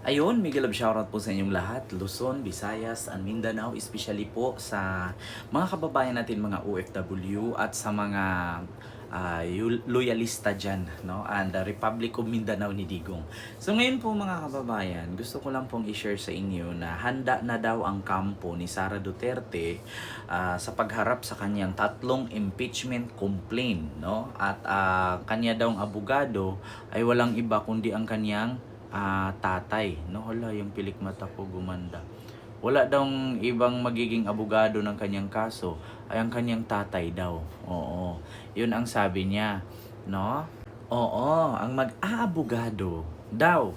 Ayun, mega love shoutout po sa inyong lahat, Luzon, Visayas, and Mindanao, especially po sa mga kababayan natin, mga OFW at sa mga loyalista dyan, no? And the Republic of Mindanao ni Digong. So ngayon po mga kababayan, gusto ko lang pong i-share sa inyo na handa na daw ang kampo ni Sara Duterte sa pagharap sa kanyang tatlong impeachment complaint, no? At kanya daw ang abogado ay walang iba kundi ang kanyang tatay, no? Hala, yung pilik mata ko gumanda. Wala daw ibang magiging abogado ng kanyang kaso, ay ang kanyang tatay daw. Oo, yun ang sabi niya, no? Oo, ang mag-aabogado daw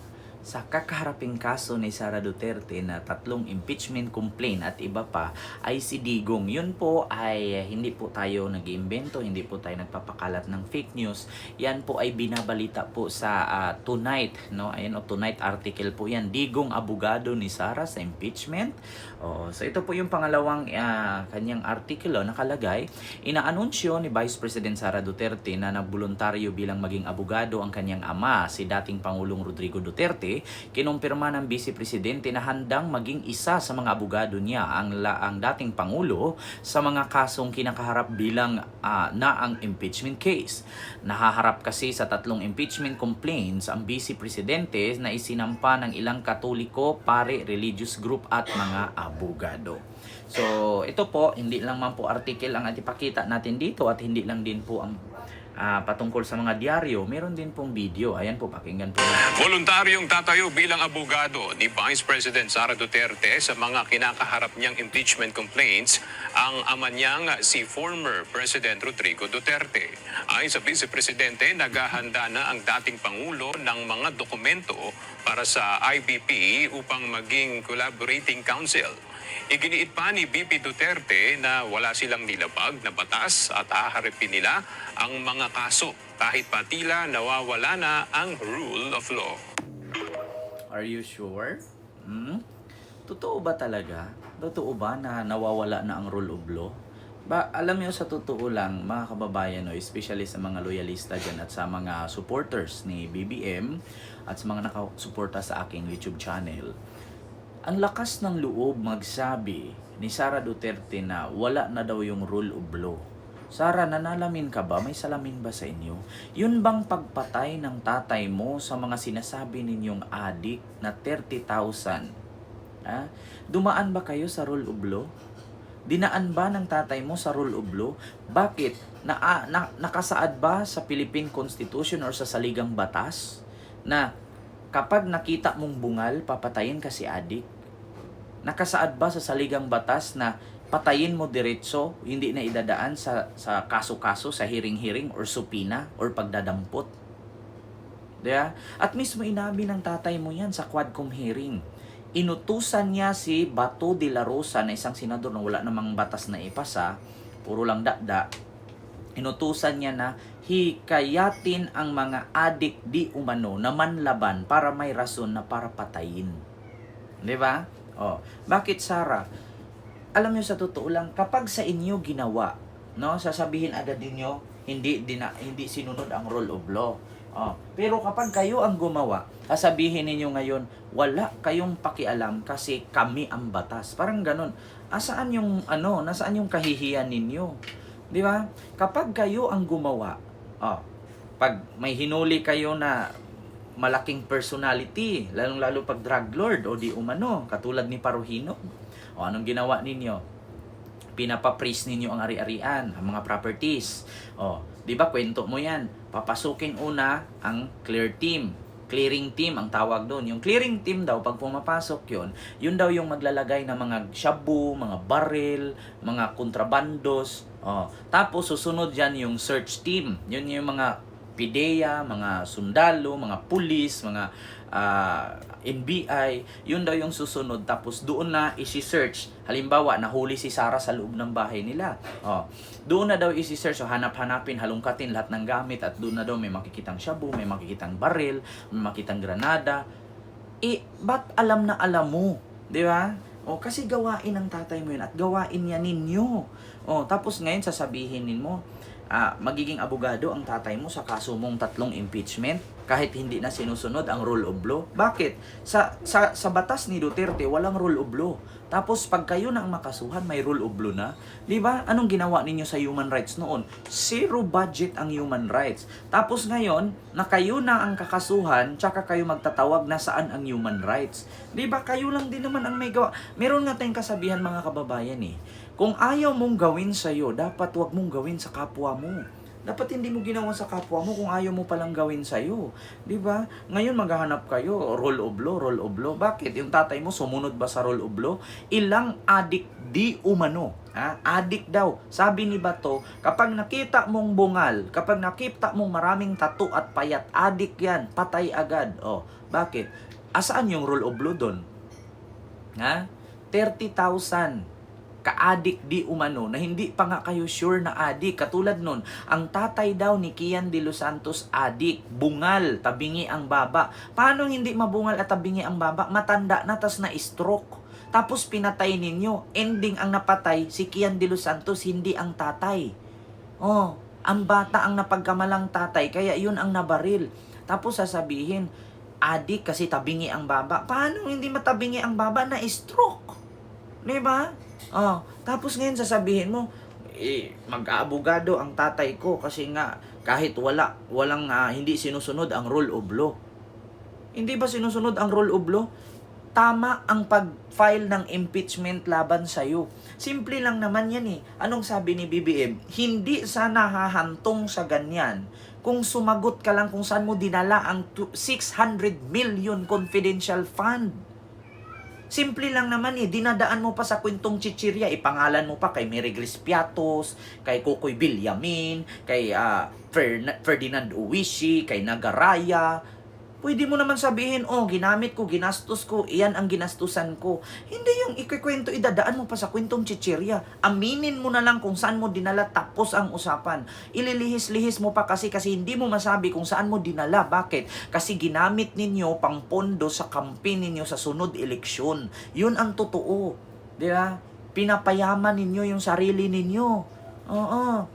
sa kakaharaping kaso ni Sara Duterte na tatlong impeachment complaint at iba pa ay si Digong. Yun po ay hindi po tayo nag-iimbento, hindi po tayo nagpapakalat ng fake news. Yan po ay binabalita po sa Tonight, no? Ayun, Tonight article po yan. Digong abogado ni Sara sa impeachment. So ito po yung pangalawang kanyang article, nakalagay. Inaanunsyo ni Vice President Sara Duterte na nagboluntaryo bilang maging abogado ang kanyang ama, si dating Pangulong Rodrigo Duterte. Kinumpirma ng Vice Presidente na handang maging isa sa mga abogado niya ang dating Pangulo sa mga kasong kinakaharap bilang na ang impeachment case. Nahaharap kasi sa tatlong impeachment complaints ang Vice Presidente na isinampa ng ilang Katoliko, pare, religious group at mga abogado. So, ito po, hindi lang man po article ang ipakita natin dito at hindi lang din po ang patungkol sa mga diaryo, meron din pong video. Ayan po, pakinggan po. Voluntaryong tatayo bilang abogado ni Vice President Sara Duterte sa mga kinakaharap niyang impeachment complaints ang ama niyang si former President Rodrigo Duterte. Ayon sa Vice Presidente, naghahanda na ang dating Pangulo ng mga dokumento para sa IBP upang maging collaborating counsel. Iginiit pa ni VP Duterte na wala silang nilabag na batas at haharapin nila ang mga kaso kahit pa tila nawawala na ang rule of law. Are you sure? Totoo ba talaga? Totoo ba na nawawala na ang rule of law? Alam niyo, sa totoo lang, mga kababayan, especially sa mga loyalista dyan at sa mga supporters ni BBM at sa mga nakasuporta sa aking YouTube channel, ang lakas ng loob magsabi ni Sara Duterte na wala na daw yung rule of law. Sara, nanalamin ka ba? May salamin ba sa inyo? Yun bang pagpatay ng tatay mo sa mga sinasabi ninyong adik na 30,000? Dumaan ba kayo sa rule of law? Dinaan ba ng tatay mo sa rule of law? Bakit? Nakasaad ba sa Philippine Constitution or sa saligang batas na kapag nakita mong bungal, papatayin ka si adik? Nakasaad ba sa saligang batas na patayin mo diretso, hindi na idadaan sa kaso-kaso, sa hearing-hearing or supina or pagdadampot? Diba? At mismo inabi ng tatay mo yan sa Quadcom hearing. Inutusan niya si Bato de la Rosa na isang senador na wala namang batas na ipasa, puro lang dakda. Inutusan niya na hikayatin ang mga adik di umano na manlaban para may rason na para patayin. Diba? Bakit, Sara? Alam niyo, sa totoo lang, kapag sa inyo ginawa, no, sasabihin agad ninyo hindi sinunod ang rule of law. Pero kapag kayo ang gumawa, sasabihin ninyo ngayon, wala kayong pakialam kasi kami ang batas. Parang ganun. Nasaan yung kahihiyan ninyo? Di ba? Kapag kayo ang gumawa, pag may hinuli kayo na malaking personality, lalong-lalo pag drug lord o di umano, katulad ni Paruhino, anong ginawa ninyo? Pinapapris ninyo ang ari-arian, ang mga properties. Di ba kwento mo yan? Papasukin una ang clearing team ang tawag doon. Yung clearing team daw, pag pumapasok yun daw yung maglalagay ng mga shabu, mga barrel, mga kontrabandos. Tapos susunod dyan yung search team. Yun yung mga PIDEA, mga sundalo, mga pulis, mga NBI, yun daw yung susunod. Tapos doon na isi-search. Halimbawa, nahuli si Sara sa loob ng bahay nila. Doon na daw isi-search. Hanap-hanapin, halongkatin lahat ng gamit at doon na daw may makikitang shabu, may makikitang baril, may makikitang granada. Ba't alam na alam mo? Di ba? Kasi gawain ng tatay mo yun at gawain niya ninyo. Tapos ngayon sasabihin mo, magiging abogado ang tatay mo sa kaso mong tatlong impeachment. kahit hindi na sinusunod ang rule of law. Bakit? Sa batas ni Duterte, walang rule of law. Tapos pag kayo na ang makasuhan, may rule of law na. Di ba? Anong ginawa ninyo sa human rights noon? Zero budget ang human rights. Tapos ngayon, na kayo na ang kakasuhan, tsaka kayo magtatawag na saan ang human rights. Di ba? Kayo lang din naman ang may gawa. Meron nga tayong kasabihan mga kababayan eh. Kung ayaw mong gawin sa'yo, dapat wag mong gawin sa kapwa mo. Dapat hindi mo ginawa sa kapwa mo kung ayaw mo palang gawin sa'yo. Di ba? Ngayon maghahanap kayo, rule of law, rule of law. Bakit? Yung tatay mo sumunod ba sa rule of law? Ilang adik di umano. Adik daw. Sabi ni Bato, kapag nakita mong bungal, kapag nakita mong maraming tattoo at payat, adik yan, patay agad. Oh, bakit? Asaan yung rule of law doon? 30,000 ka-adik di umano na hindi pa nga kayo sure na adik. Katulad nun, ang tatay daw ni Kian de los Santos adik, bungal, tabingi ang baba. Paano hindi mabungal at tabingi ang baba? Matanda na, tas na stroke. Tapos pinatay ninyo. Ending ang napatay, si Kian de los Santos, hindi ang tatay. Oh, ang bata ang napagkamalang tatay, kaya yun ang nabaril. Tapos sasabihin, adik kasi tabingi ang baba. Paano hindi matabingi ang baba na stroke? Diba? Oh, tapos ngayon sasabihin mo, mag-aabogado ang tatay ko kasi nga kahit walang hindi sinusunod ang rule of law. Hindi ba sinusunod ang rule of law? Tama ang pag-file ng impeachment laban sa'yo. Simple lang naman yan eh. Anong sabi ni BBM? Hindi sana hahantong sa ganyan kung sumagot ka lang kung saan mo dinala ang 600 million confidential fund. Simple lang naman eh, dinadaan mo pa sa kwentong chichirya, ipangalan mo pa kay Mary Grace Piatos, kay Kokoy Villamin, kay Ferdinand Uwishi, kay Nagaraya. Pwede mo naman sabihin, oh, ginamit ko, ginastos ko, iyan ang ginastusan ko. Hindi yung ikikwento, idadaan mo pa sa kwentong chichirya. Aminin mo na lang kung saan mo dinala, tapos ang usapan. Ililihis-lihis mo pa kasi hindi mo masabi kung saan mo dinala. Bakit? Kasi ginamit ninyo pang pondo sa campaign ninyo sa sunod eleksyon. Yun ang totoo. Di ba? Pinapayaman ninyo yung sarili ninyo. Oo.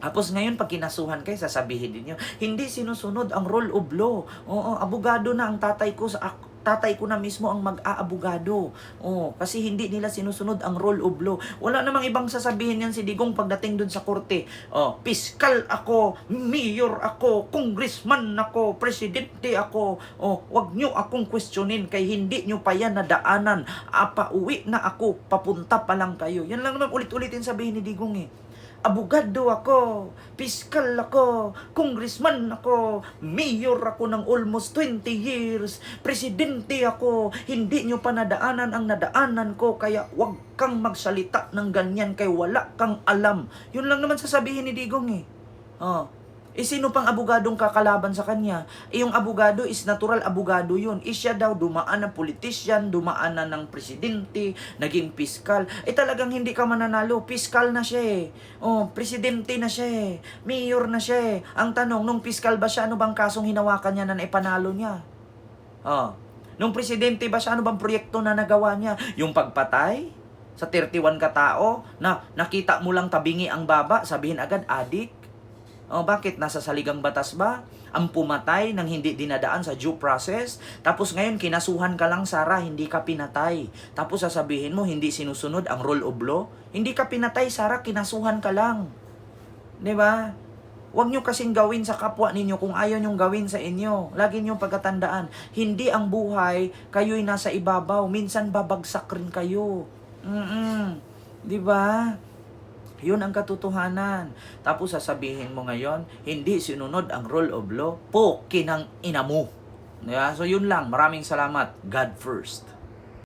Tapos ngayon, pag kinasuhan kayo, sasabihin din nyo, hindi sinusunod ang rule of law. Oo, abogado na ang tatay ko na mismo ang mag-aabogado. Oo, kasi hindi nila sinusunod ang rule of law. Wala namang ibang sasabihin yan si Digong pagdating dun sa korte. Oh, piskal ako, mayor ako, congressman ako, presidente ako. Oh, wag nyo akong questionin kay hindi nyo pa yan nadaanan. Pauwi na ako, papunta pa lang kayo. Yan lang naman ulit-ulitin sabihin ni Digong eh. Abogado ako, piskal ako, congressman ako, mayor ako ng almost 20 years, presidente ako, hindi nyo pa nadaanan ang nadaanan ko, kaya wag kang magsalita ng ganyan kay wala kang alam. Yun lang naman sasabihin ni Digong eh. Oh. Sino pang abogadong kakalaban sa kanya? Yung abogado is natural abogado yun. Siya daw dumaan ng politician, dumaan na ng presidente, naging piskal. Talagang hindi ka mananalo. Piskal na siya eh. Oh, presidente na siya eh. Mayor na siya eh. Ang tanong, nung piskal ba siya, ano bang kasong hinawakan niya na naipanalo niya? Oh. Nung presidente ba siya, ano bang proyekto na nagawa niya? Yung pagpatay sa 31 katao na nakita mo lang tabingi ang baba, sabihin agad, adik. Oh, bakit? Nasa saligang batas ba? Ang pumatay nang hindi dinadaan sa due process? Tapos ngayon, kinasuhan ka lang, Sara, hindi ka pinatay. Tapos sasabihin mo, hindi sinusunod ang rule of law? Hindi ka pinatay, Sara, kinasuhan ka lang. Diba? Huwag nyo kasing gawin sa kapwa ninyo kung ayaw nyong gawin sa inyo. Lagi nyo pagkatandaan, hindi ang buhay, kayo'y nasa ibabaw. Minsan babagsak rin kayo. Diba? Yun ang katotohanan. Tapos sasabihin mo ngayon, hindi sinunod ang rule of law, po kinang ina mo. Yeah? So yun lang. Maraming salamat. God first.